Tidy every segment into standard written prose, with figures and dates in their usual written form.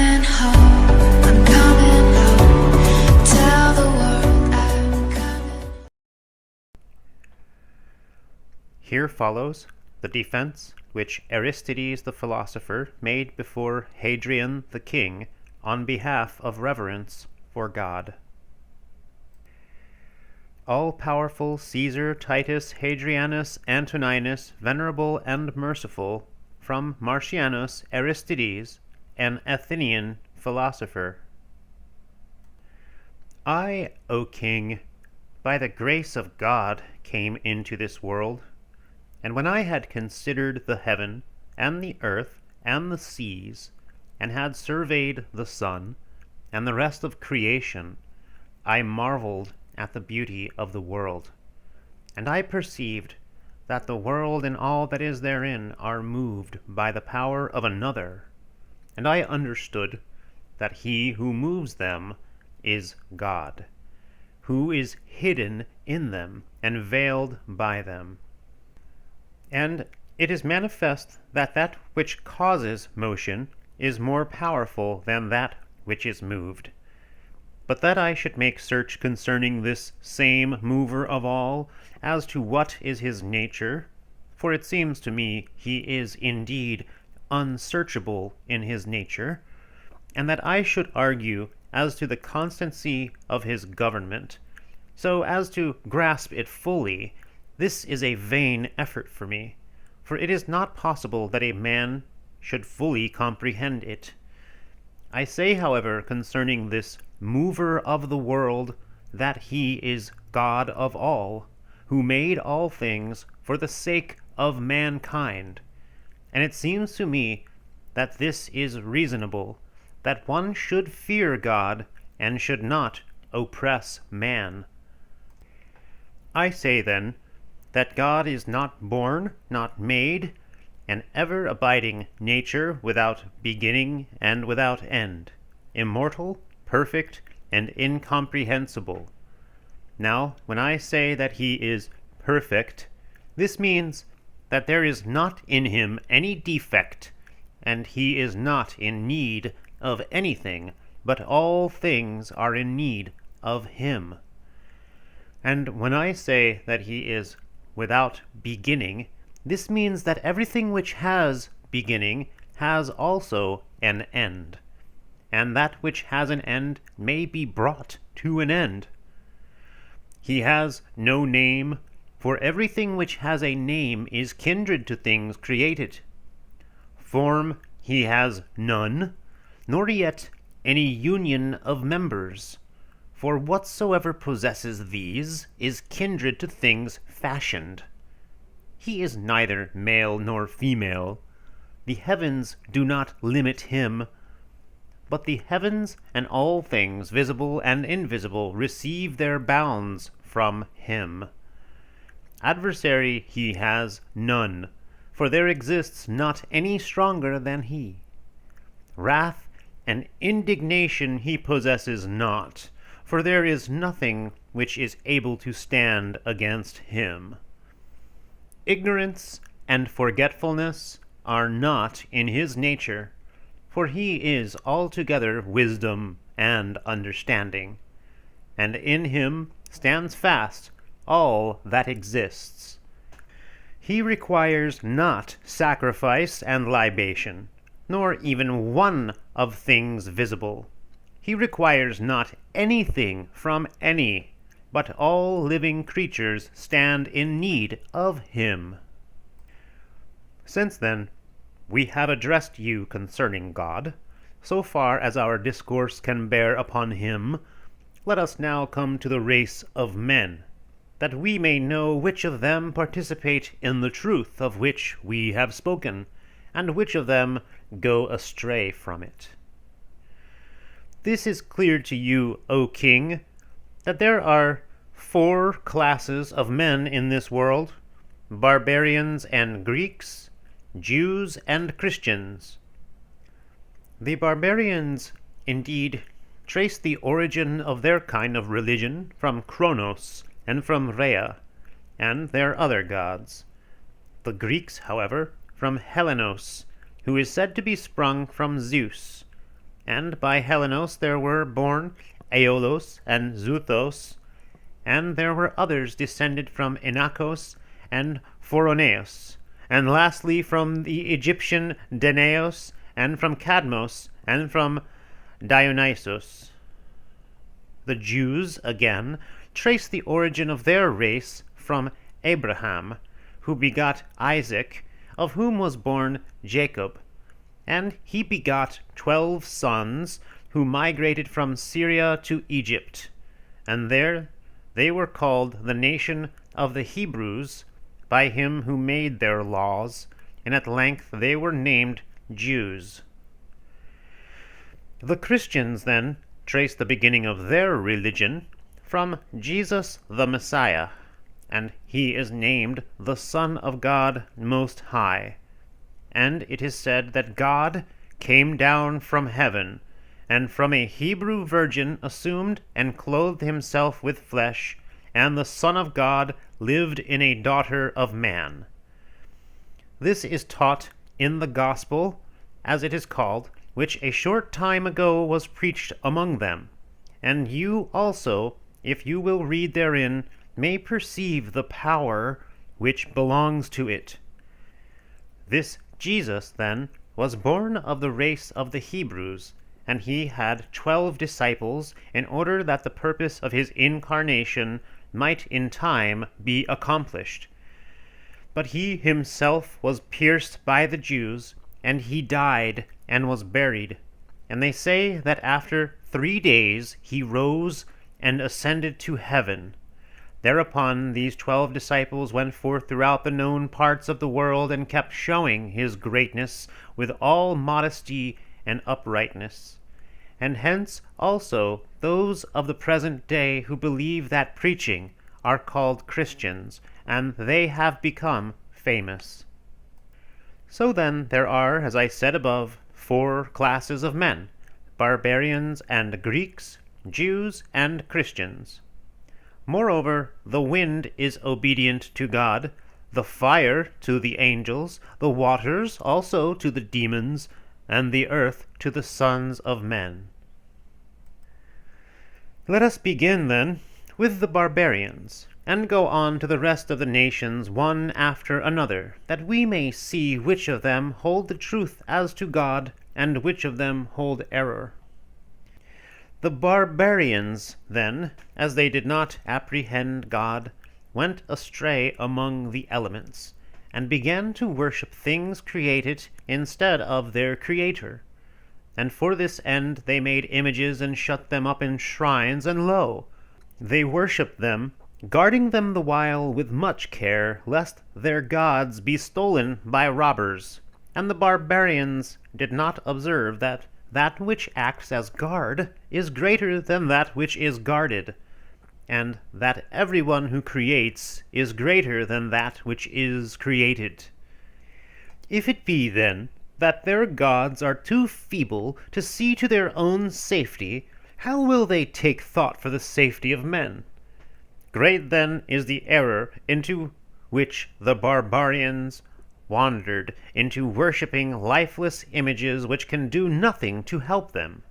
coming home, I'm coming home. Tell the world I'm coming. Here follows the defense which Aristides the philosopher made before Hadrian the king on behalf of reverence for God. All-powerful Caesar, Titus, Hadrianus, Antoninus, venerable and merciful, from Marcianus Aristides, an Athenian philosopher. I, O king, by the grace of God came into this world, and when I had considered the heaven, and the earth, and the seas, and had surveyed the sun, and the rest of creation, I marveled at the beauty of the world. And I perceived that the world and all that is therein are moved by the power of another, and I understood that he who moves them is God, who is hidden in them and veiled by them. And it is manifest that that which causes motion is more powerful than that which is moved. But that I should make search concerning this same mover of all, as to what is his nature, for it seems to me he is indeed unsearchable in his nature, and that I should argue as to the constancy of his government, so as to grasp it fully, this is a vain effort for me, for it is not possible that a man should fully comprehend it. I say, however, concerning this mover of the world, that he is God of all, who made all things for the sake of mankind. And it seems to me that this is reasonable, that one should fear God and should not oppress man. I say then that God is not born, not made, an ever-abiding nature without beginning and without end, immortal, perfect, and incomprehensible. Now, when I say that he is perfect, this means that there is not in him any defect, and he is not in need of anything, but all things are in need of him. And when I say that he is without beginning, this means that everything which has beginning has also an end, and that which has an end may be brought to an end. He has no name, for everything which has a name is kindred to things created. Form he has none, nor yet any union of members, for whatsoever possesses these is kindred to things fashioned. He is neither male nor female. The heavens do not limit him, but the heavens and all things visible and invisible receive their bounds from him. Adversary he has none, for there exists not any stronger than he. Wrath and indignation he possesses not, for there is nothing which is able to stand against him. Ignorance and forgetfulness are not in his nature, for he is altogether wisdom and understanding, and in him stands fast all that exists. He requires not sacrifice and libation, nor even one of things visible. He requires not anything from any, but all living creatures stand in need of him. Since then, we have addressed you concerning God, so far as our discourse can bear upon him, let us now come to the race of men, that we may know which of them participate in the truth of which we have spoken, and which of them go astray from it. This is clear to you, O king, that there are 4 classes of men in this world: barbarians and Greeks, Jews and Christians. The barbarians, indeed, trace the origin of their kind of religion from Kronos and from Rhea, and their other gods. The Greeks, however, from Helenos, who is said to be sprung from Zeus, And by Helenos there were born Aeolos and Zuthos, and there were others descended from Inachos and Phoroneos, and lastly from the Egyptian Danaos, and from Cadmos, and from Dionysos. The Jews, again, trace the origin of their race from Abraham, who begot Isaac, of whom was born Jacob. And he begot 12 sons, who migrated from Syria to Egypt. And there they were called the nation of the Hebrews, by him who made their laws, and at length they were named Jews. The Christians, then, trace the beginning of their religion from Jesus the Messiah, and he is named the Son of God Most High. And it is said that God came down from heaven, and from a Hebrew virgin assumed and clothed himself with flesh, and the Son of God lived in a daughter of man. This is taught in the gospel, as it is called, which a short time ago was preached among them. And you also, if you will read therein, may perceive the power which belongs to it. This Jesus, then, was born of the race of the Hebrews, and he had 12 disciples, in order that the purpose of his incarnation might in time be accomplished. But he himself was pierced by the Jews, and he died and was buried. And they say that after 3 days he rose and ascended to heaven. Thereupon these 12 disciples went forth throughout the known parts of the world, and kept showing his greatness with all modesty and uprightness. And hence also those of the present day who believe that preaching are called Christians, and they have become famous. So then there are, as I said above, 4 classes of men: barbarians and Greeks, Jews and Christians. Moreover, the wind is obedient to God, the fire to the angels, the waters also to the demons, and the earth to the sons of men. Let us begin, then, with the barbarians, and go on to the rest of the nations one after another, that we may see which of them hold the truth as to God, and which of them hold error. The barbarians, then, as they did not apprehend God, went astray among the elements, and began to worship things created instead of their Creator. And for this end they made images and shut them up in shrines, and lo, they worshipped them, guarding them the while with much care, lest their gods be stolen by robbers. And the barbarians did not observe that that which acts as guard is greater than that which is guarded, and that everyone who creates is greater than that which is created. If it be, then, that their gods are too feeble to see to their own safety, how will they take thought for the safety of men? Great, then, is the error into which the barbarians wandered, into worshipping lifeless images which can do nothing to help them.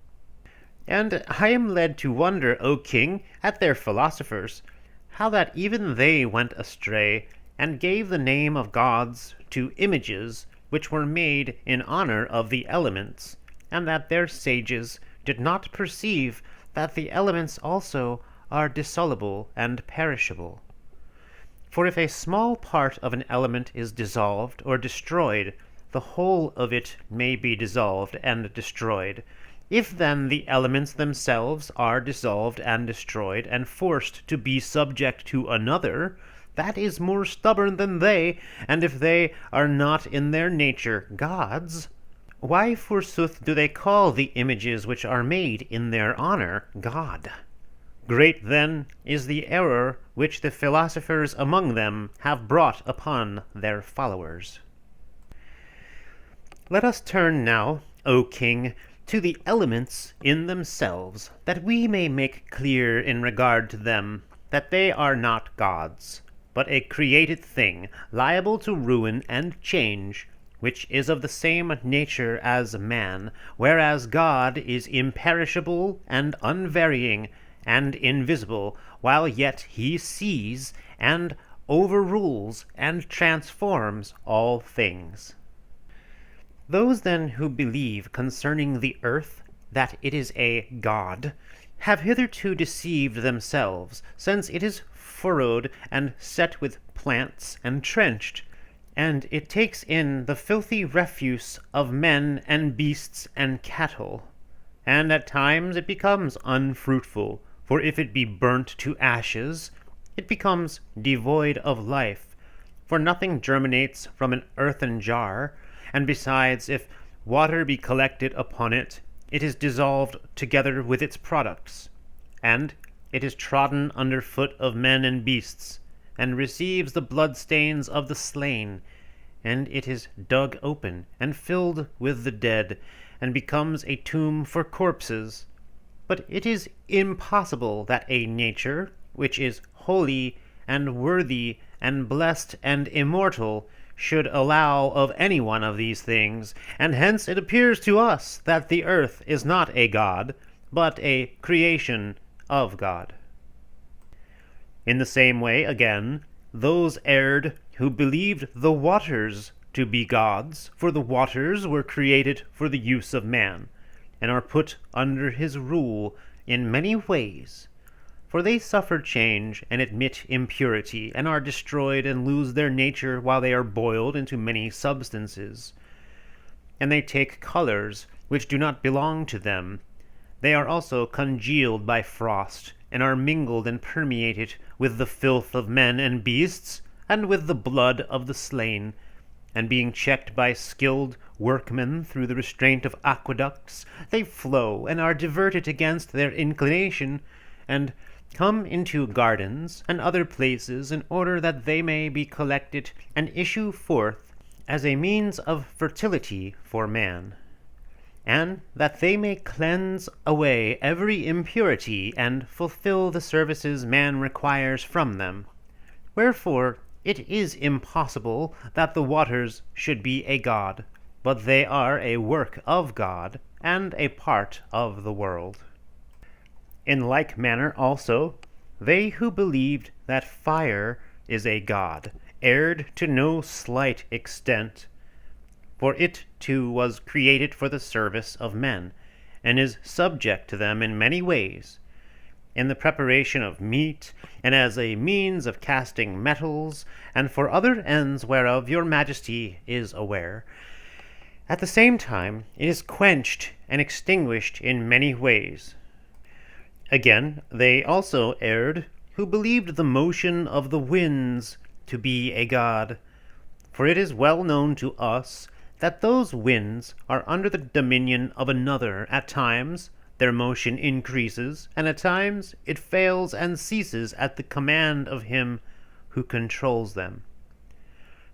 And I am led to wonder, O king, at their philosophers, how that even they went astray, and gave the name of gods to images which were made in honor of the elements, and that their sages did not perceive that the elements also are dissoluble and perishable. For if a small part of an element is dissolved or destroyed, the whole of it may be dissolved and destroyed. If then the elements themselves are dissolved and destroyed, and forced to be subject to another, that is more stubborn than they, and if they are not in their nature gods, why forsooth do they call the images which are made in their honor God? Great, then, is the error which the philosophers among them have brought upon their followers. Let us turn now, O king, to the elements in themselves, that we may make clear in regard to them that they are not gods, but a created thing, liable to ruin and change, which is of the same nature as man, whereas God is imperishable and unvarying and invisible, while yet he sees and overrules and transforms all things. Those then who believe concerning the earth that it is a god have hitherto deceived themselves, since it is furrowed and set with plants and trenched, and it takes in the filthy refuse of men and beasts and cattle, and at times it becomes unfruitful, for if it be burnt to ashes, it becomes devoid of life, for nothing germinates from an earthen jar, and besides, if water be collected upon it, it is dissolved together with its products, and it is trodden under foot of men and beasts, and receives the bloodstains of the slain, and it is dug open and filled with the dead, and becomes a tomb for corpses. But it is impossible that a nature, which is holy and worthy and blessed and immortal, should allow of any one of these things, and hence it appears to us that the earth is not a god, but a creation of God. In the same way, again, those erred who believed the waters to be gods, for the waters were created for the use of man, and are put under his rule in many ways. For they suffer change and admit impurity, and are destroyed and lose their nature while they are boiled into many substances. And they take colors which do not belong to them. They are also congealed by frost, and are mingled and permeated with the filth of men and beasts, and with the blood of the slain, and being checked by skilled workmen through the restraint of aqueducts, they flow and are diverted against their inclination, and come into gardens and other places in order that they may be collected and issue forth as a means of fertility for man, and that they may cleanse away every impurity and fulfill the services man requires from them. Wherefore it is impossible that the waters should be a god, but they are a work of God and a part of the world. In like manner also, they who believed that fire is a god erred to no slight extent, for it too was created for the service of men, and is subject to them in many ways, in the preparation of meat, and as a means of casting metals, and for other ends whereof your majesty is aware. At the same time, it is quenched and extinguished in many ways. Again, they also erred who believed the motion of the winds to be a god, for it is well known to us that those winds are under the dominion of another. At times their motion increases, and at times it fails and ceases at the command of him who controls them.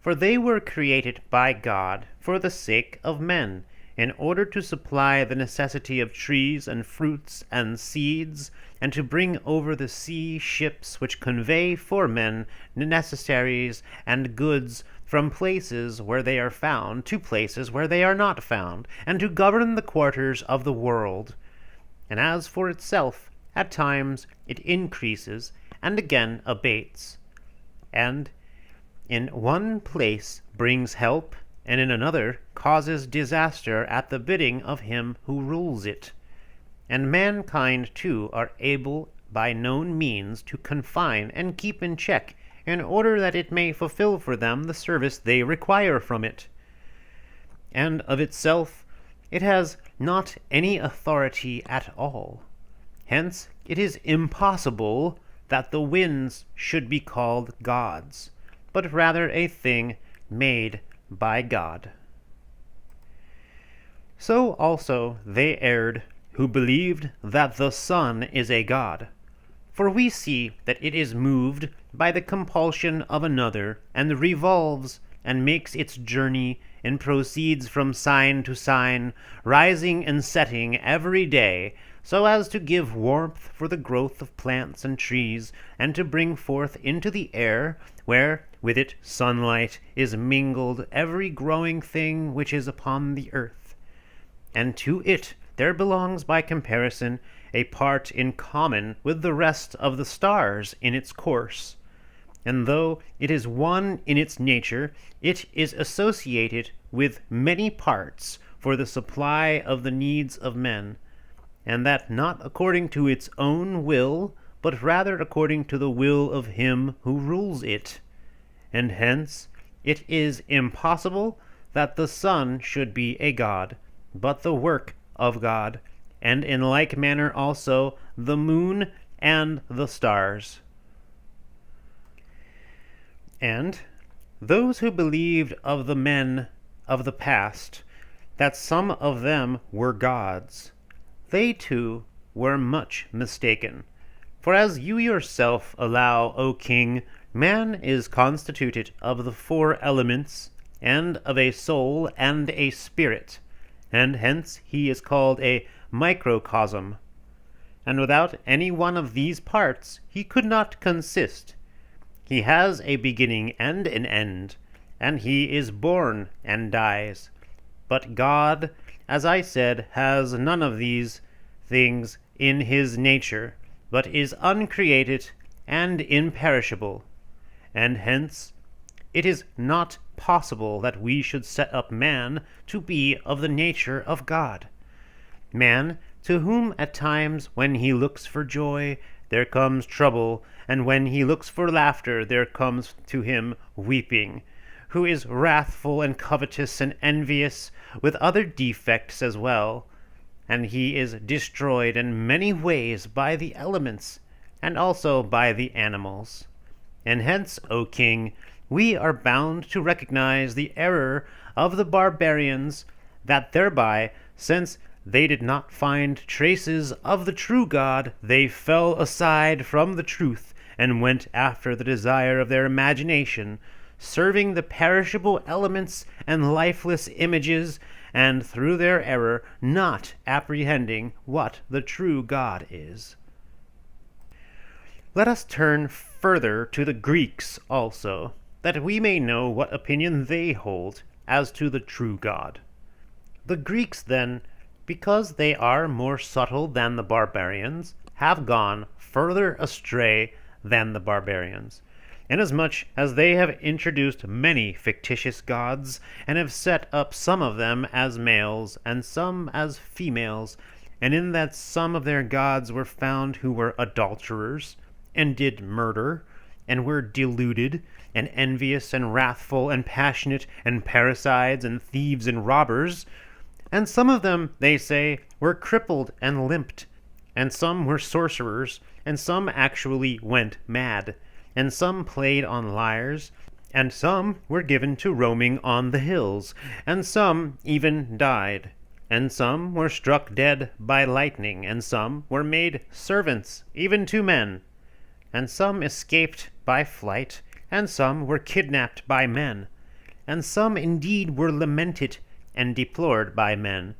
For they were created by God for the sake of men, in order to supply the necessity of trees and fruits and seeds, and to bring over the sea ships which convey for men necessaries and goods from places where they are found to places where they are not found, and to govern the quarters of the world. And as for itself, at times it increases, and again abates, and in one place brings help, and in another causes disaster at the bidding of him who rules it. And mankind too are able by known means to confine and keep in check, in order that it may fulfill for them the service they require from it. And of itself it has not any authority at all. Hence it is impossible that the winds should be called gods, but rather a thing made by God. So also they erred who believed that the sun is a god. For we see that it is moved by the compulsion of another, and revolves and makes its journey, and proceeds from sign to sign, rising and setting every day, so as to give warmth for the growth of plants and trees, and to bring forth into the air, where with it sunlight is mingled every growing thing which is upon the earth, and to it there belongs by comparison a part in common with the rest of the stars in its course. And though it is one in its nature, it is associated with many parts for the supply of the needs of men, and that not according to its own will, but rather according to the will of him who rules it. And hence it is impossible that the sun should be a god, but the work of God, and in like manner also the moon and the stars. And those who believed of the men of the past that some of them were gods, they too were much mistaken. For as you yourself allow, O king, man is constituted of the 4 elements, and of a soul and a spirit, and hence he is called a microcosm. And without any one of these parts he could not consist. He has a beginning and an end, and he is born and dies. But God, as I said, has none of these things in his nature, but is uncreated and imperishable. And hence it is not possible that we should set up man to be of the nature of God. Man, to whom at times when he looks for joy there comes trouble, and when he looks for laughter there comes to him weeping, who is wrathful and covetous and envious, with other defects as well, and he is destroyed in many ways by the elements, and also by the animals. And hence, O king, we are bound to recognize the error of the barbarians, that thereby, since they did not find traces of the true God, they fell aside from the truth, and went after the desire of their imagination, serving the perishable elements and lifeless images, and through their error not apprehending what the true God is. Let us turn further to the Greeks also, that we may know what opinion they hold as to the true God. The Greeks, then, because they are more subtle than the barbarians, have gone further astray than the barbarians, inasmuch as they have introduced many fictitious gods, and have set up some of them as males and some as females, and in that some of their gods were found who were adulterers, and did murder, and were deluded, and envious, and wrathful, and passionate, and parricides, and thieves, and robbers. And some of them, they say, were crippled and limped, and some were sorcerers, and some actually went mad, and some played on lyres, and some were given to roaming on the hills, and some even died, and some were struck dead by lightning, and some were made servants even to men, and some escaped by flight, and some were kidnapped by men, and some indeed were lamented and deplored by men.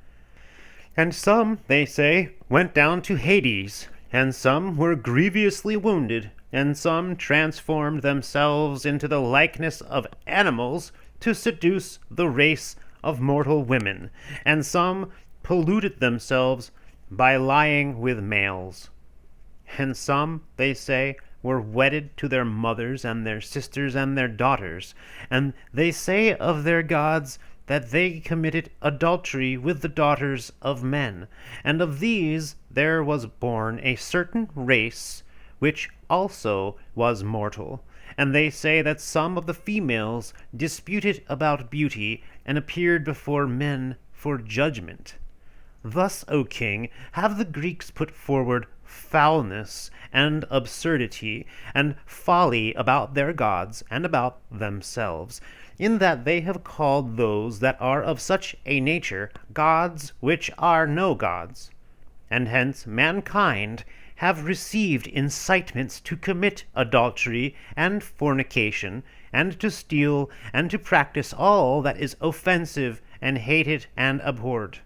And some, they say, went down to Hades, and some were grievously wounded, and some transformed themselves into the likeness of animals to seduce the race of mortal women, and some polluted themselves by lying with males. And some, they say, were wedded to their mothers and their sisters and their daughters, and they say of their gods that they committed adultery with the daughters of men, and of these there was born a certain race which also was mortal. And they say that some of the females disputed about beauty, and appeared before men for judgment. Thus, O king, have the Greeks put forward foulness and absurdity and folly about their gods and about themselves, in that they have called those that are of such a nature gods which are no gods. And hence mankind have received incitements to commit adultery and fornication, and to steal, and to practice all that is offensive and hated and abhorred.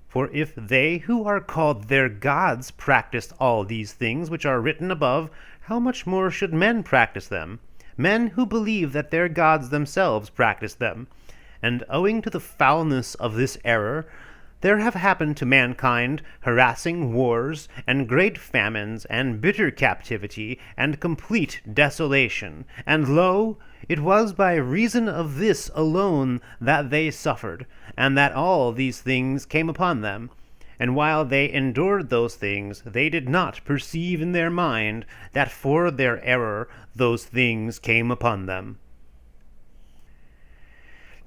For if they who are called their gods practiced all these things which are written above, how much more should men practice them? men who believe that their gods themselves practice them, and owing to the foulness of this error, there have happened to mankind harassing wars, and great famines, and bitter captivity, and complete desolation. And lo, it was by reason of this alone that they suffered, and that all these things came upon them. And while they endured those things, they did not perceive in their mind that for their error those things came upon them.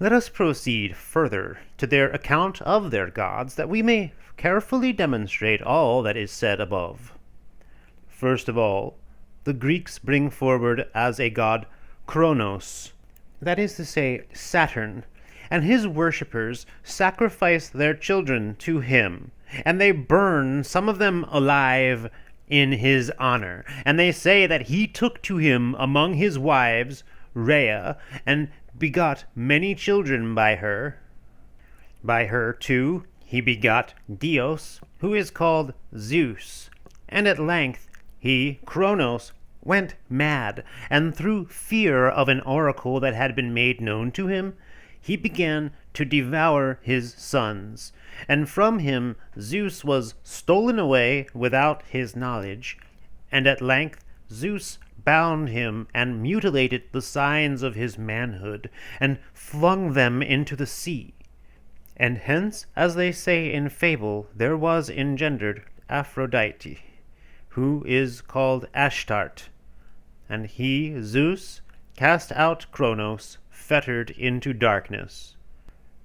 Let us proceed further to their account of their gods, that we may carefully demonstrate all that is said above. First of all, the Greeks bring forward as a god Kronos, that is to say, Saturn, and his worshippers sacrifice their children to him, and they burn some of them alive in his honor, and they say that he took to him among his wives Rhea, and begot many children by her. By her, too, he begot Dios, who is called Zeus. And at length he, Kronos, went mad, and through fear of an oracle that had been made known to him, he began to devour his sons. And from him Zeus was stolen away without his knowledge. And at length Zeus bound him and mutilated the signs of his manhood, and flung them into the sea. And hence, as they say in fable, there was engendered Aphrodite, who is called Ashtart. And he, Zeus, cast out Kronos, fettered into darkness.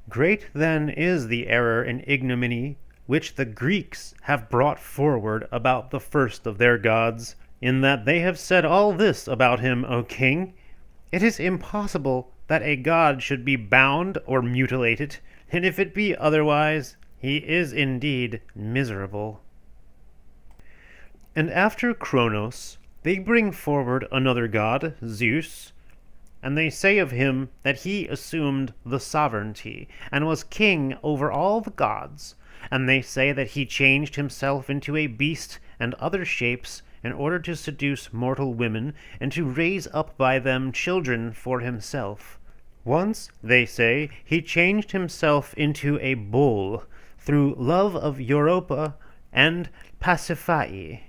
Great then is the error and ignominy which the Greeks have brought forward about the first of their gods, in that they have said all this about him, O king. It is impossible that a god should be bound or mutilated, and if it be otherwise, he is indeed miserable. And after Kronos, they bring forward another god, Zeus, and they say of him that he assumed the sovereignty, and was king over all the gods, and they say that he changed himself into a beast and other shapes, in order to seduce mortal women, and to raise up by them children for himself. Once, they say, he changed himself into a bull, through love of Europa and Pasiphae.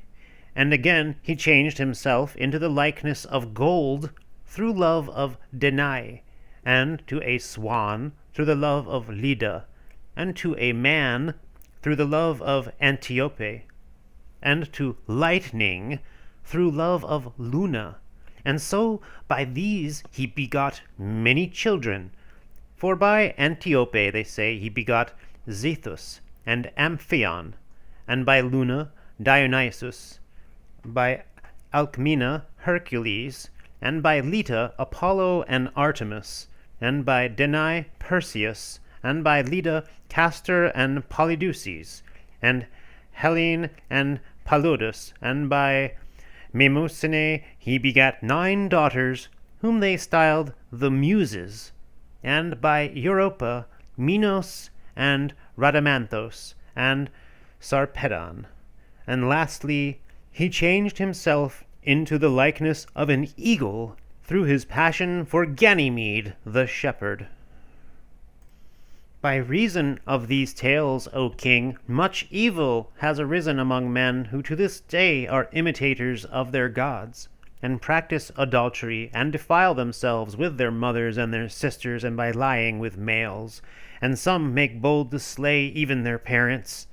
And again he changed himself into the likeness of gold, through love of Danae, and to a swan, through the love of Leda, and to a man, through the love of Antiope, and to lightning, through love of Luna. And so by these he begot many children. For by Antiope, they say, he begot Zethus and Amphion, and by Luna Dionysus, by Alcmena Hercules, and by Leta Apollo and Artemis, and by Danae Perseus, and by Leda Castor and Polydeuces, and Hellene and Paludus, and by Mnemosyne he begat 9 daughters, whom they styled the Muses, and by Europa Minos and Rhadamanthus, and Sarpedon. And lastly, he changed himself into the likeness of an eagle, through his passion for Ganymede the shepherd. By reason of these tales, O king, much evil has arisen among men who to this day are imitators of their gods, and practice adultery, and defile themselves with their mothers and their sisters, and by lying with males, and some make bold to slay even their parents.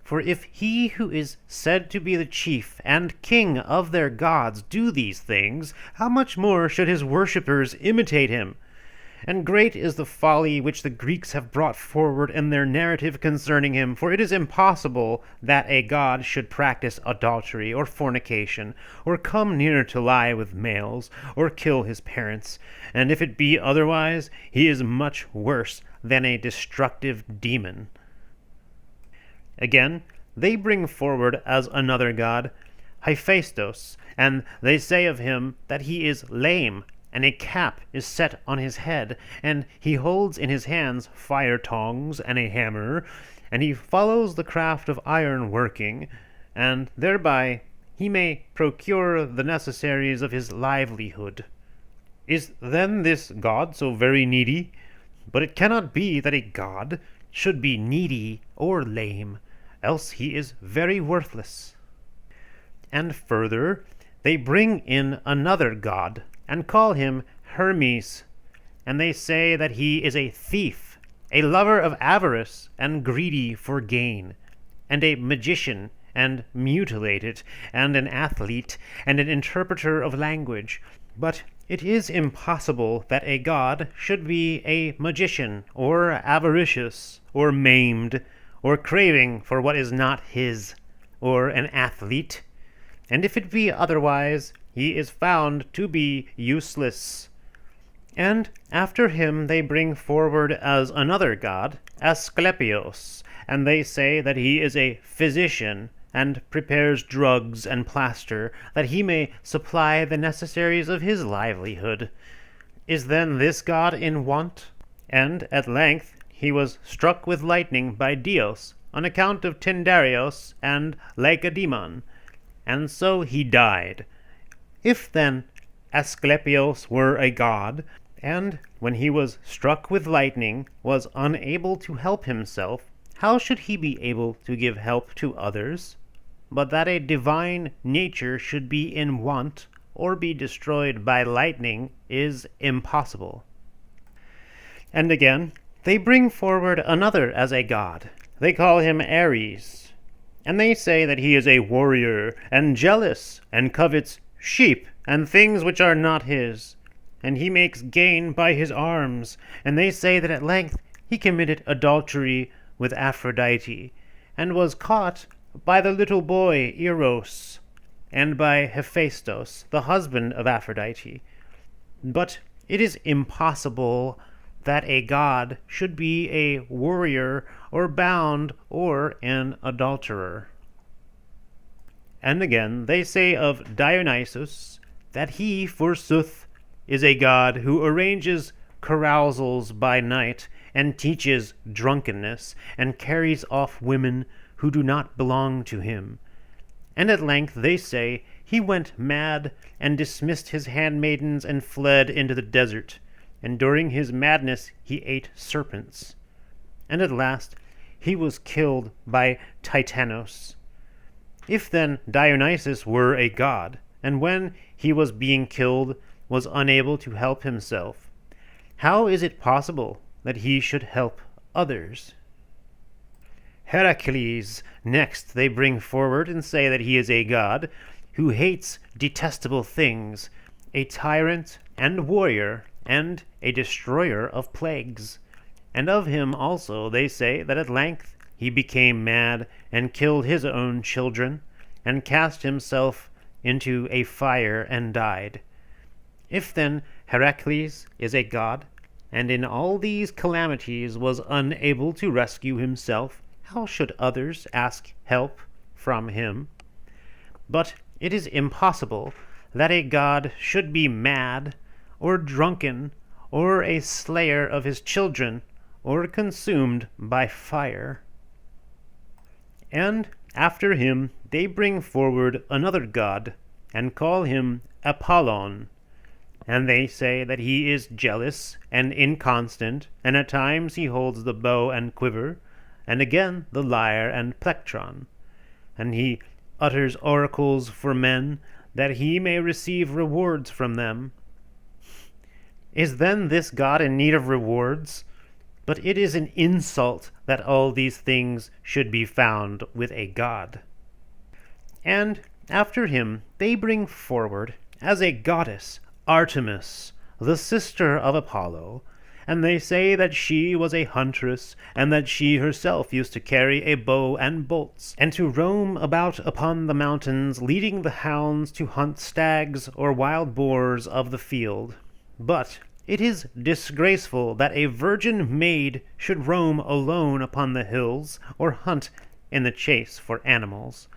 For if he who is said to be the chief and king of their gods do these things, how much more should his worshippers imitate him? And great is the folly which the Greeks have brought forward in their narrative concerning him, for it is impossible that a god should practice adultery, or fornication, or come near to lie with males, or kill his parents, and if it be otherwise, he is much worse than a destructive demon. Again, they bring forward as another god Hephaestus, and they say of him that he is lame, and a cap is set on his head, and he holds in his hands fire tongs and a hammer, and he follows the craft of iron working, and thereby he may procure the necessaries of his livelihood. Is then this god so very needy? But it cannot be that a god should be needy or lame, else he is very worthless. And further, they bring in another god, and call him Hermes, and they say that he is a thief, a lover of avarice, and greedy for gain, and a magician, and mutilated, and an athlete, and an interpreter of language. But it is impossible that a god should be a magician, or avaricious, or maimed, or craving for what is not his, or an athlete. And if it be otherwise, he is found to be useless. And after him they bring forward as another god Asclepios, and they say that he is a physician, and prepares drugs and plaster, that he may supply the necessaries of his livelihood. Is then this god in want? And at length he was struck with lightning by Dios, on account of Tyndareos and Lacedaemon, and so he died. If then Asclepios were a god, and when he was struck with lightning was unable to help himself, how should he be able to give help to others? But that a divine nature should be in want, or be destroyed by lightning, is impossible. And again, they bring forward another as a god. They call him Ares, and they say that he is a warrior, and jealous, and covets sheep, and things which are not his, and he makes gain by his arms, and they say that at length he committed adultery with Aphrodite, and was caught by the little boy Eros, and by Hephaestus, the husband of Aphrodite. But it is impossible that a god should be a warrior, or bound, or an adulterer. And again, they say of Dionysus that he, forsooth, is a god who arranges carousals by night, and teaches drunkenness, and carries off women who do not belong to him. And at length they say he went mad, and dismissed his handmaidens, and fled into the desert, and during his madness he ate serpents. And at last he was killed by Titanos. If then Dionysus were a god, and when he was being killed was unable to help himself, how is it possible that he should help others? Heracles next they bring forward, and say that he is a god who hates detestable things, a tyrant and warrior, and a destroyer of plagues. And of him also they say that at length he became mad, and killed his own children, and cast himself into a fire, and died. If then Heracles is a god, and in all these calamities was unable to rescue himself, how should others ask help from him? But it is impossible that a god should be mad, or drunken, or a slayer of his children, or consumed by fire. And after him they bring forward another god, and call him Apollon, and they say that he is jealous and inconstant, and at times he holds the bow and quiver, and again the lyre and plectron, and he utters oracles for men, that he may receive rewards from them. Is then this god in need of rewards? But it is an insult that all these things should be found with a god. And after him they bring forward as a goddess Artemis, the sister of Apollo, and they say that she was a huntress, and that she herself used to carry a bow and bolts, and to roam about upon the mountains, leading the hounds to hunt stags or wild boars of the field. But it is disgraceful that a virgin maid should roam alone upon the hills, or hunt in the chase for animals.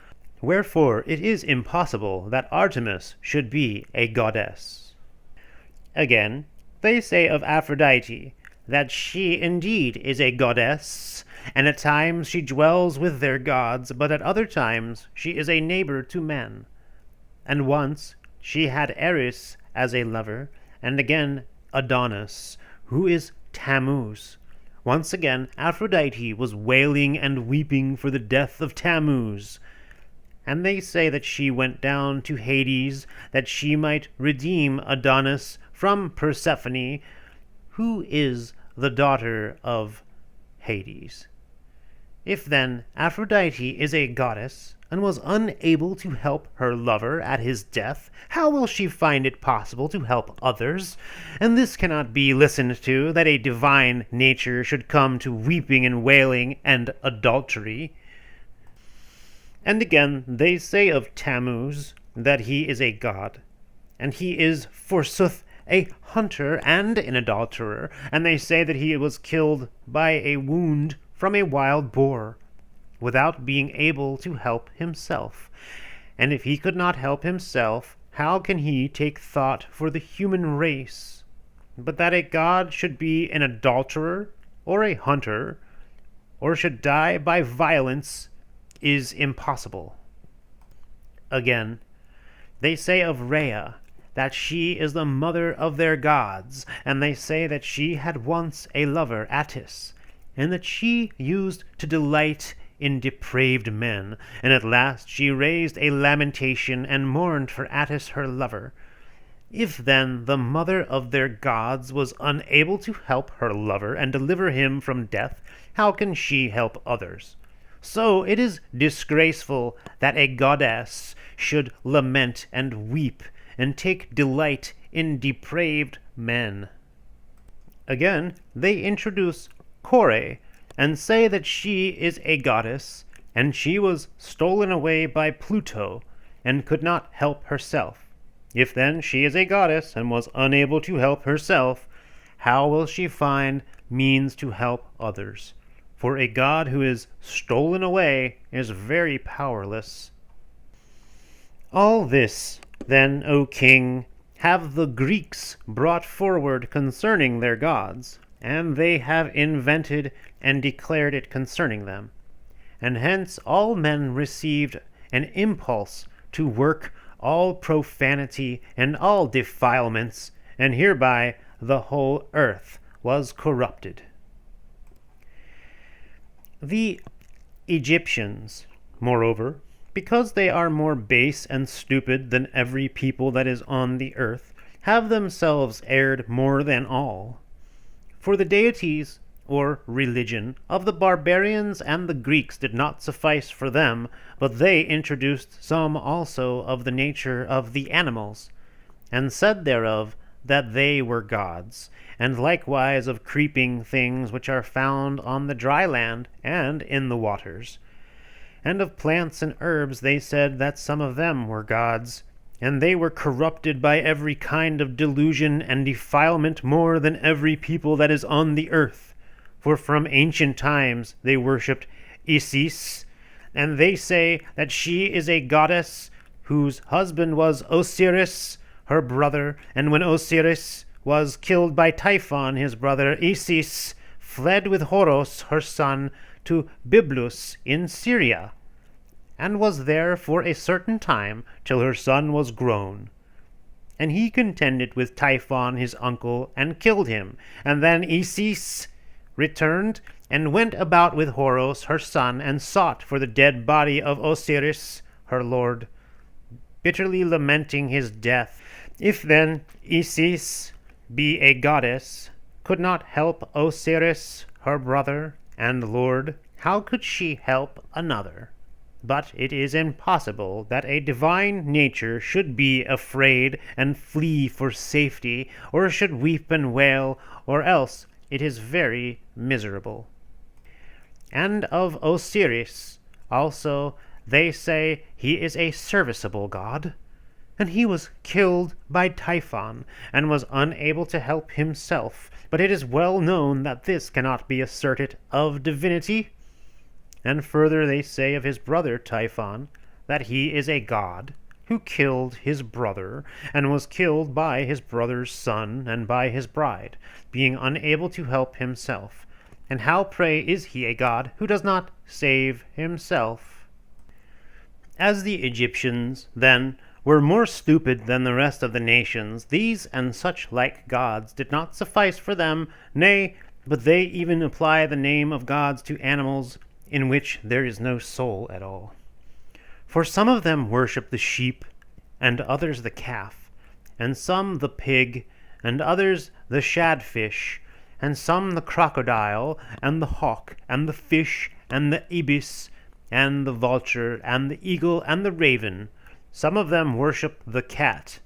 Wherefore it is impossible that Artemis should be a goddess. Again, they say of Aphrodite that she indeed is a goddess, and at times she dwells with their gods, but at other times she is a neighbor to men. And once she had Eris as a lover, and again Adonis, who is Tammuz. Once again, Aphrodite was wailing and weeping for the death of Tammuz. And they say that she went down to Hades that she might redeem Adonis from Persephone, who is the daughter of Hades. If then Aphrodite is a goddess and was unable to help her lover at his death, how will she find it possible to help others? And this cannot be listened to, that a divine nature should come to weeping and wailing and adultery. And again they say of Tammuz that he is a god, and he is forsooth a hunter and an adulterer, and they say that he was killed by a wound from a wild boar, without being able to help himself. And if he could not help himself, how can he take thought for the human race? But that a god should be an adulterer or a hunter, or should die by violence, is impossible. Again, they say of Rhea that she is the mother of their gods, and they say that she had once a lover, Attis, and that she used to delight in depraved men, and at last she raised a lamentation and mourned for Attis her lover. If then the mother of their gods was unable to help her lover and deliver him from death, how can she help others? So it is disgraceful that a goddess should lament and weep and take delight in depraved men. Again, they introduce Kore and say that she is a goddess, and she was stolen away by Pluto and could not help herself. If then she is a goddess and was unable to help herself, how will she find means to help others? For a god who is stolen away is very powerless. All this, then, O king, have the Greeks brought forward concerning their gods, and they have invented and declared it concerning them. And hence all men received an impulse to work all profanity and all defilements, and hereby the whole earth was corrupted. The Egyptians, moreover, because they are more base and stupid than every people that is on the earth, have themselves erred more than all. For the deities, or religion, of the barbarians and the Greeks did not suffice for them, but they introduced some also of the nature of the animals, and said thereof that they were gods, and likewise of creeping things which are found on the dry land and in the waters. And of plants and herbs they said that some of them were gods, and they were corrupted by every kind of delusion and defilement more than every people that is on the earth. For from ancient times they worshipped Isis, and they say that she is a goddess whose husband was Osiris, her brother, and when Osiris was killed by Typhon his brother, Isis fled with Horos her son to Byblus in Syria, and was there for a certain time till her son was grown. And he contended with Typhon his uncle, and killed him. And then Isis returned, and went about with Horos her son, and sought for the dead body of Osiris her lord, bitterly lamenting his death. If then Isis be a goddess, could not help Osiris her brother and lord, how could she help another? But it is impossible that a divine nature should be afraid and flee for safety, or should weep and wail, or else it is very miserable. And of Osiris also they say he is a serviceable god, and he was killed by Typhon, and was unable to help himself, but it is well known that this cannot be asserted of divinity. And further they say of his brother Typhon, that he is a god, who killed his brother, and was killed by his brother's son, and by his bride, being unable to help himself. And how, pray, is he a god who does not save himself? As the Egyptians, then, were more stupid than the rest of the nations. These and such like gods did not suffice for them, nay, but they even apply the name of gods to animals in which there is no soul at all. For some of them worship the sheep, and others the calf, and some the pig, and others the shadfish, and some the crocodile, and the hawk, and the fish, and the ibis, and the vulture, and the eagle, and the raven. Some of them worship the cat,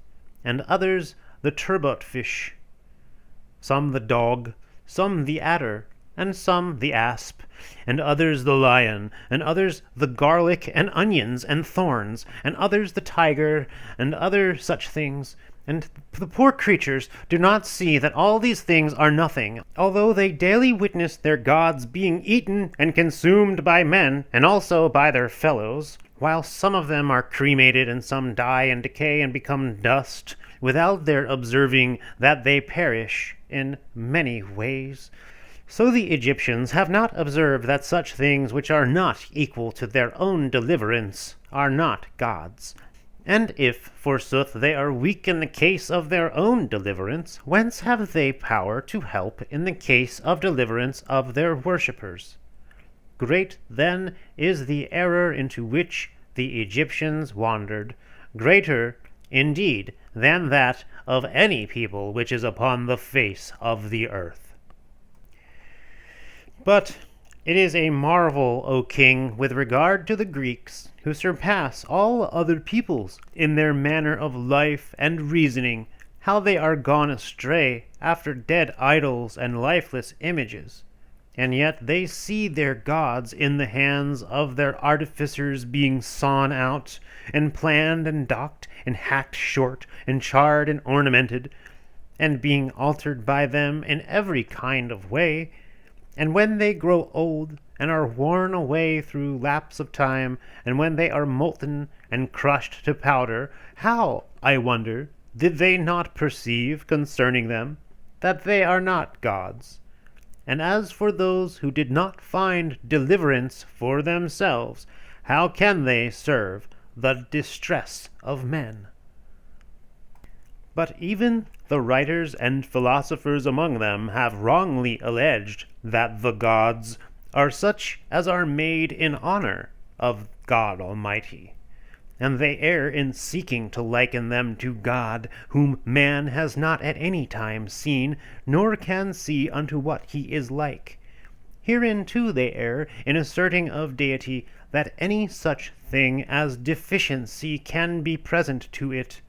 and others the turbot fish, some the dog, some the adder, and some the asp, and others the lion, and others the garlic and onions and thorns, and others the tiger, and other such things. And the poor creatures do not see that all these things are nothing, although they daily witness their gods being eaten and consumed by men, and also by their fellows, while some of them are cremated, and some die and decay and become dust, without their observing that they perish in many ways. So the Egyptians have not observed that such things which are not equal to their own deliverance are not gods. And if, forsooth, they are weak in the case of their own deliverance, whence have they power to help in the case of deliverance of their worshippers? Great, then, is the error into which the Egyptians wandered, greater, indeed, than that of any people which is upon the face of the earth. But it is a marvel, O king, with regard to the Greeks, who surpass all other peoples in their manner of life and reasoning, how they are gone astray after dead idols and lifeless images, and yet they see their gods in the hands of their artificers being sawn out, and planned and docked, and hacked short, and charred and ornamented, and being altered by them in every kind of way. And when they grow old, and are worn away through lapse of time, and when they are molten and crushed to powder, how, I wonder, did they not perceive concerning them that they are not gods? And as for those who did not find deliverance for themselves, how can they serve the distress of men? But even the writers and philosophers among them have wrongly alleged that the gods are such as are made in honor of God Almighty, and they err in seeking to liken them to God, whom man has not at any time seen, nor can see unto what he is like. Herein too they err in asserting of deity that any such thing as deficiency can be present to it,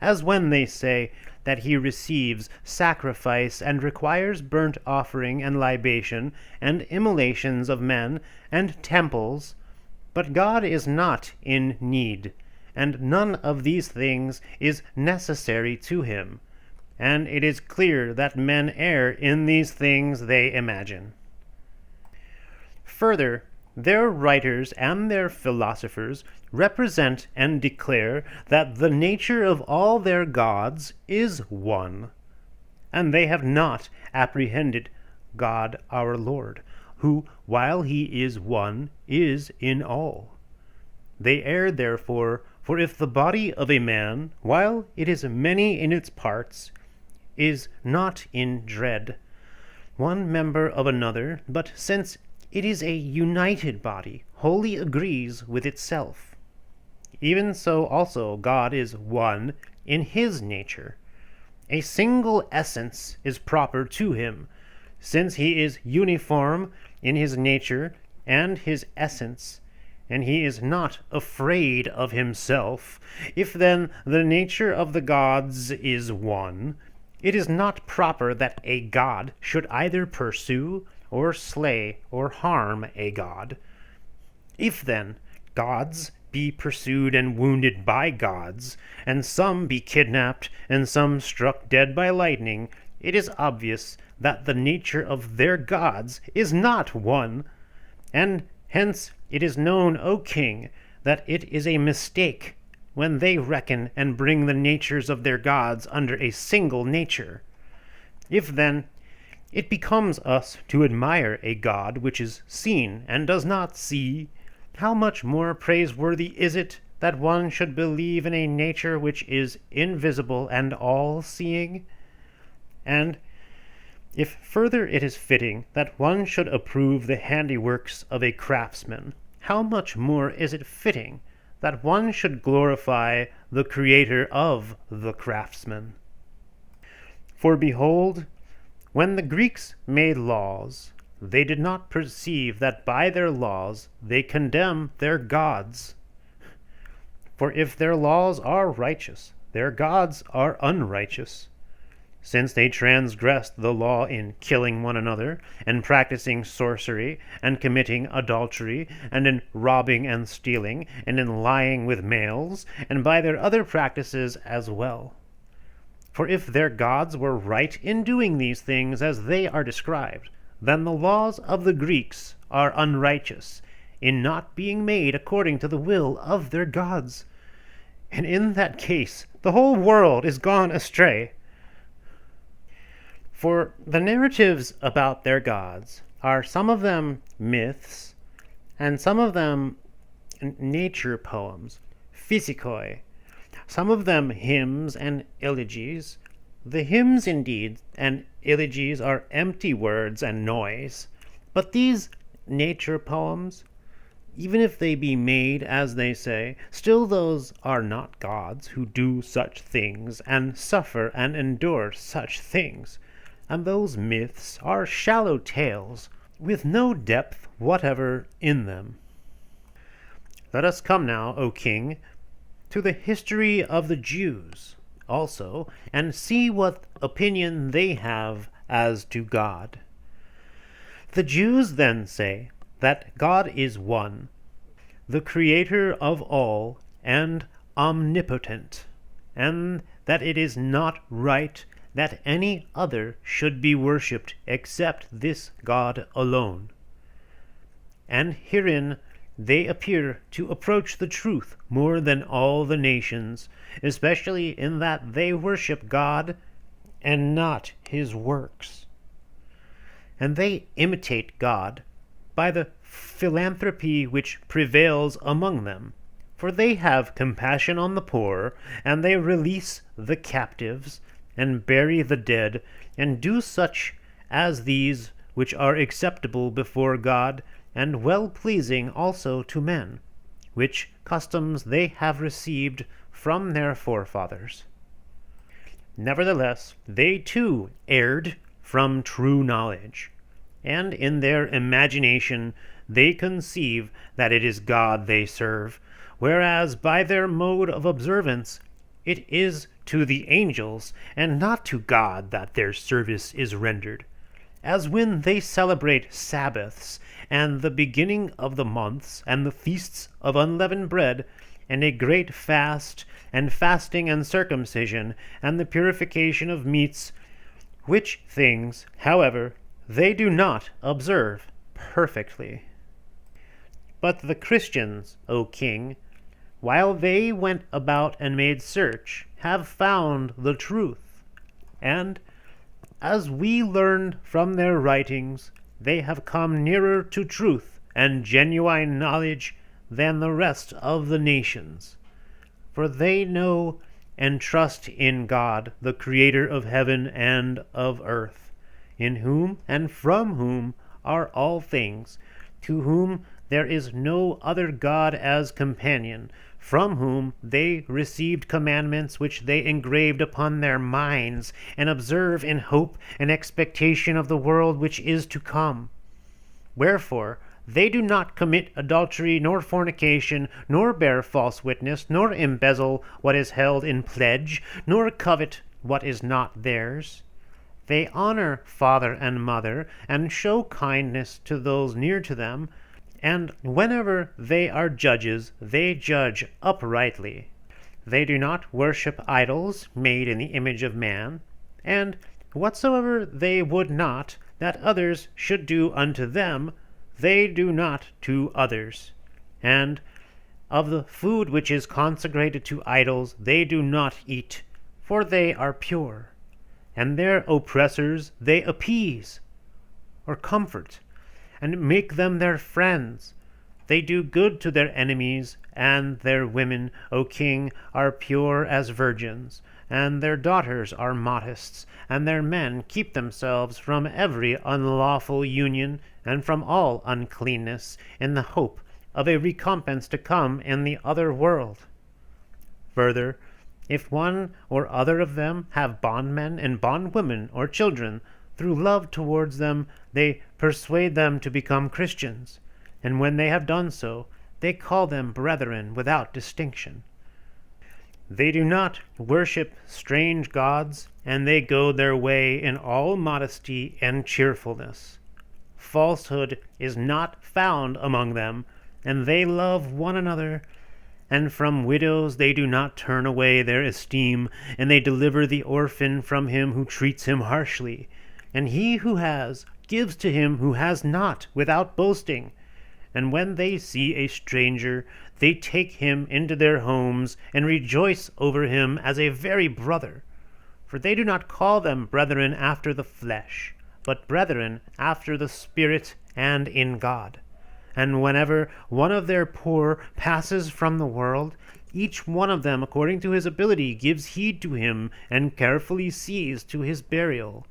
as when they say that he receives sacrifice and requires burnt offering and libation and immolations of men and temples. But God is not in need, and none of these things is necessary to him, and it is clear that men err in these things they imagine. Further, their writers and their philosophers represent and declare that the nature of all their gods is one, and they have not apprehended God our Lord, who, while he is one, is in all. They err, therefore, for if the body of a man, while it is many in its parts, is not in dread, one member of another, but since it is a united body, wholly agrees with itself. Even so also God is one in his nature. A single essence is proper to him, since he is uniform in his nature and his essence, and he is not afraid of himself. If then the nature of the gods is one, it is not proper that a god should either pursue or slay or harm a god. If then gods be pursued and wounded by gods, and some be kidnapped and some struck dead by lightning, it is obvious that the nature of their gods is not one, and hence it is known, O king, that it is a mistake when they reckon and bring the natures of their gods under a single nature. If then it becomes us to admire a god which is seen and does not see, how much more praiseworthy is it that one should believe in a nature which is invisible and all-seeing? And if further it is fitting that one should approve the handiworks of a craftsman, how much more is it fitting that one should glorify the Creator of the craftsman? For behold, when the Greeks made laws, they did not perceive that by their laws they condemn their gods. For if their laws are righteous, their gods are unrighteous, since they transgressed the law in killing one another, and practicing sorcery, and committing adultery, and in robbing and stealing, and in lying with males, and by their other practices as well. For if their gods were right in doing these things as they are described, then the laws of the Greeks are unrighteous, in not being made according to the will of their gods. And in that case, the whole world is gone astray. For the narratives about their gods are some of them myths, and some of them nature poems, physicoi, some of them hymns and elegies. The hymns, indeed, and elegies are empty words and noise, but these nature poems, even if they be made, as they say, still those are not gods who do such things, and suffer and endure such things. And those myths are shallow tales, with no depth whatever in them. Let us come now, O king, to the history of the Jews also, and see what opinion they have as to God. The Jews then say that God is one, the Creator of all, and omnipotent, and that it is not right that any other should be worshipped except this God alone. And herein they appear to approach the truth more than all the nations, especially in that they worship God and not his works. And they imitate God by the philanthropy which prevails among them, for they have compassion on the poor, and they release the captives, and bury the dead, and do such as these which are acceptable before God, and well-pleasing also to men, which customs they have received from their forefathers. Nevertheless, they too erred from true knowledge, and in their imagination they conceive that it is God they serve, whereas by their mode of observance it is to the angels and not to God that their service is rendered, as when they celebrate Sabbaths, and the beginning of the months, and the feasts of unleavened bread, and a great fast, and fasting and circumcision, and the purification of meats, which things, however, they do not observe perfectly. But the Christians, O king, while they went about and made search, have found the truth, and, as we learned from their writings, they have come nearer to truth and genuine knowledge than the rest of the nations, for they know and trust in God, the Creator of heaven and of earth, in whom and from whom are all things, to whom there is no other God as companion, from whom they received commandments which they engraved upon their minds, and observe in hope and expectation of the world which is to come. Wherefore they do not commit adultery, nor fornication, nor bear false witness, nor embezzle what is held in pledge, nor covet what is not theirs. They honor father and mother, and show kindness to those near to them, and whenever they are judges, they judge uprightly. They do not worship idols made in the image of man, and whatsoever they would not that others should do unto them, they do not to others. And of the food which is consecrated to idols they do not eat, for they are pure. And their oppressors they appease, or comfort, and make them their friends, They do good to their enemies, and their women, O king, are pure as virgins, and their daughters are modest, and their men keep themselves from every unlawful union, and from all uncleanness, in the hope of a recompense to come in the other world. Further, if one or other of them have bondmen and bondwomen or children, through love towards them they persuade them to become Christians, and when they have done so, they call them brethren without distinction. They do not worship strange gods, and they go their way in all modesty and cheerfulness. Falsehood is not found among them, and they love one another, and from widows they do not turn away their esteem, and they deliver the orphan from him who treats him harshly, and he who has gives to him who has not without boasting. And when they see a stranger, they take him into their homes and rejoice over him as a very brother. For they do not call them brethren after the flesh, but brethren after the Spirit and in God. And whenever one of their poor passes from the world, each one of them according to his ability gives heed to him and carefully sees to his burial.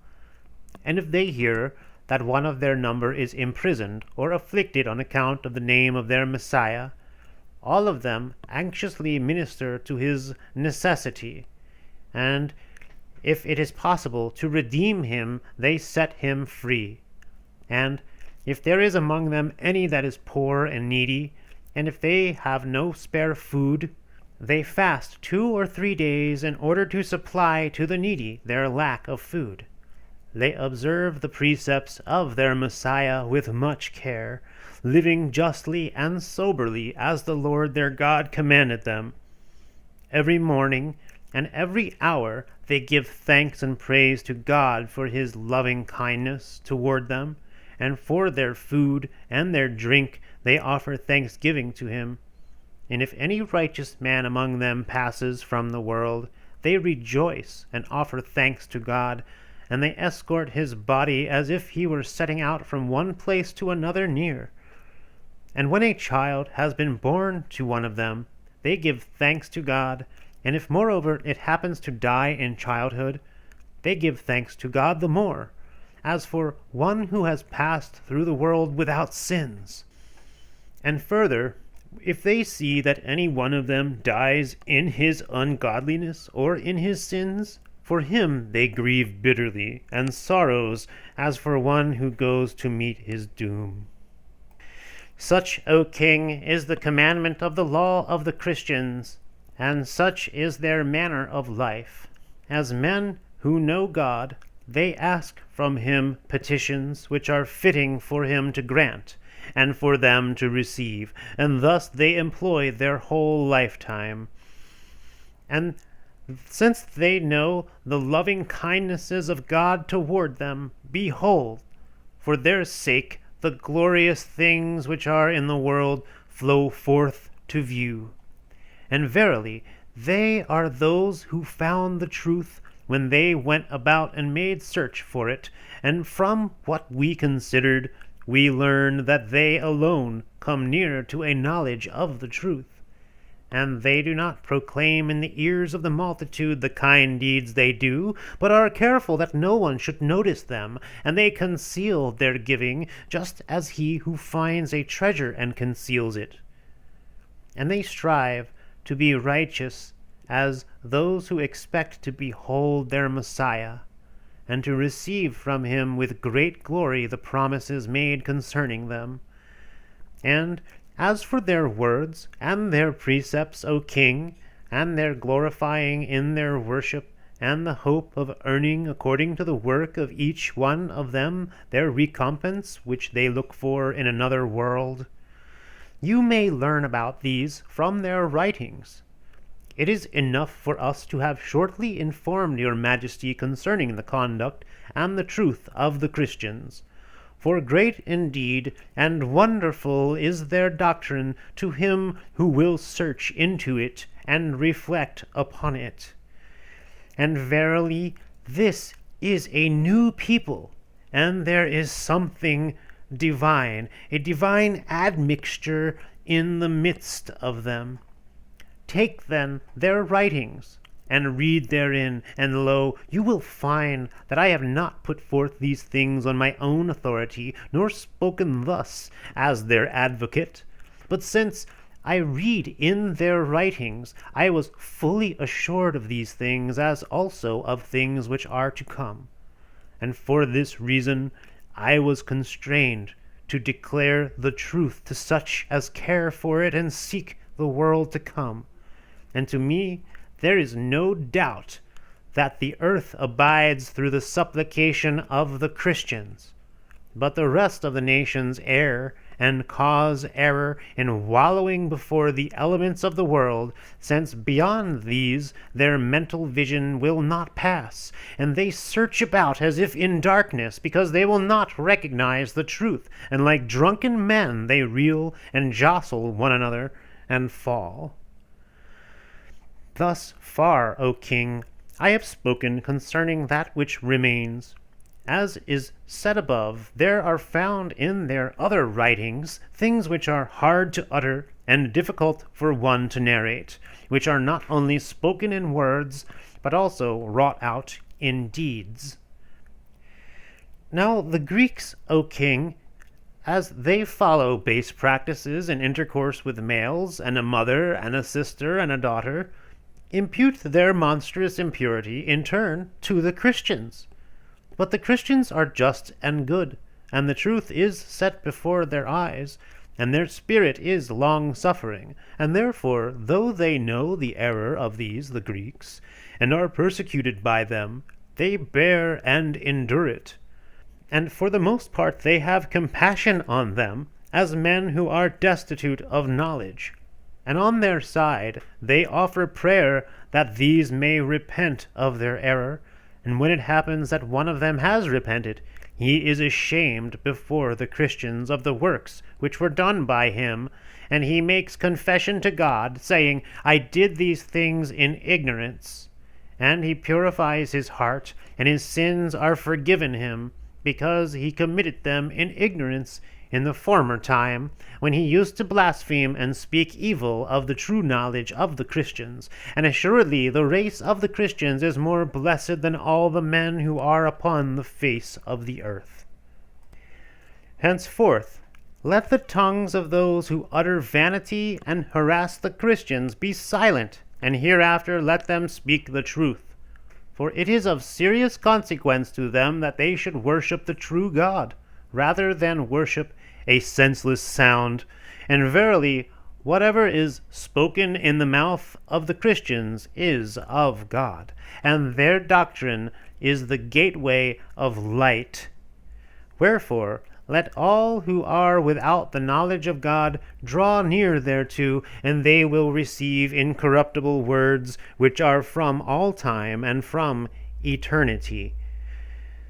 And if they hear that one of their number is imprisoned or afflicted on account of the name of their Messiah, all of them anxiously minister to his necessity, and if it is possible to redeem him, they set him free. And if there is among them any that is poor and needy, and if they have no spare food, they fast 2 or 3 days in order to supply to the needy their lack of food. They observe the precepts of their Messiah with much care, living justly and soberly as the Lord their God commanded them. Every morning and every hour they give thanks and praise to God for his loving kindness toward them, and for their food and their drink they offer thanksgiving to him. And if any righteous man among them passes from the world, they rejoice and offer thanks to God, and they escort his body as if he were setting out from one place to another near. And when a child has been born to one of them, they give thanks to God, and if moreover it happens to die in childhood, they give thanks to God the more, as for one who has passed through the world without sins. And further, if they see that any one of them dies in his ungodliness or in his sins, for him they grieve bitterly, and sorrows as for one who goes to meet his doom. Such, O king, is the commandment of the law of the Christians, and such is their manner of life. As men who know God, they ask from him petitions which are fitting for him to grant, and for them to receive, and thus they employ their whole lifetime. And since they know the loving kindnesses of God toward them, behold, for their sake the glorious things which are in the world flow forth to view. And verily, they are those who found the truth when they went about and made search for it, and from what we considered, we learn that they alone come near to a knowledge of the truth. And they do not proclaim in the ears of the multitude the kind deeds they do, but are careful that no one should notice them, and they conceal their giving, just as he who finds a treasure and conceals it. And they strive to be righteous as those who expect to behold their Messiah, and to receive from him with great glory the promises made concerning them. And as for their words and their precepts, O king, and their glorifying in their worship, and the hope of earning according to the work of each one of them their recompense which they look for in another world, you may learn about these from their writings. It is enough for us to have shortly informed your majesty concerning the conduct and the truth of the Christians. For great indeed and wonderful is their doctrine to him who will search into it and reflect upon it. And verily, this is a new people, and there is something divine, a divine admixture in the midst of them. Take then their writings, and read therein, and lo, you will find that I have not put forth these things on my own authority, nor spoken thus as their advocate, but since I read in their writings, I was fully assured of these things, as also of things which are to come. And for this reason I was constrained to declare the truth to such as care for it and seek the world to come. And to me there is no doubt that the earth abides through the supplication of the Christians, but the rest of the nations err and cause error in wallowing before the elements of the world, since beyond these their mental vision will not pass, and they search about as if in darkness, because they will not recognize the truth, and like drunken men they reel and jostle one another and fall. Thus far, O king, I have spoken concerning that which remains. As is said above, there are found in their other writings things which are hard to utter and difficult for one to narrate, which are not only spoken in words, but also wrought out in deeds. Now the Greeks, O king, as they follow base practices in intercourse with males, and a mother, and a sister, and a daughter, impute their monstrous impurity in turn to the Christians. But the Christians are just and good, and the truth is set before their eyes, and their spirit is long-suffering, and therefore, though they know the error of these, the Greeks, and are persecuted by them, they bear and endure it. And for the most part they have compassion on them, as men who are destitute of knowledge. And on their side they offer prayer that these may repent of their error, and when it happens that one of them has repented, he is ashamed before the Christians of the works which were done by him, and he makes confession to God, saying, I did these things in ignorance. And he purifies his heart, and his sins are forgiven him, because he committed them in ignorance in the former time, when he used to blaspheme and speak evil of the true knowledge of the Christians. And assuredly the race of the Christians is more blessed than all the men who are upon the face of the earth. Henceforth let the tongues of those who utter vanity and harass the Christians be silent, and hereafter let them speak the truth. For it is of serious consequence to them that they should worship the true God, rather than worship a senseless sound. And verily, whatever is spoken in the mouth of the Christians is of God, and their doctrine is the gateway of light. Wherefore, let all who are without the knowledge of God draw near thereto, and they will receive incorruptible words, which are from all time and from eternity.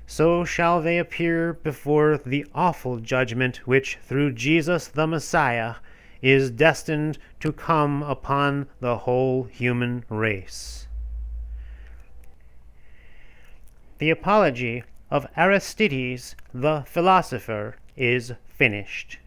So shall they appear before the awful judgment which, through Jesus the Messiah, is destined to come upon the whole human race. The Apology of Aristides the philosopher is finished.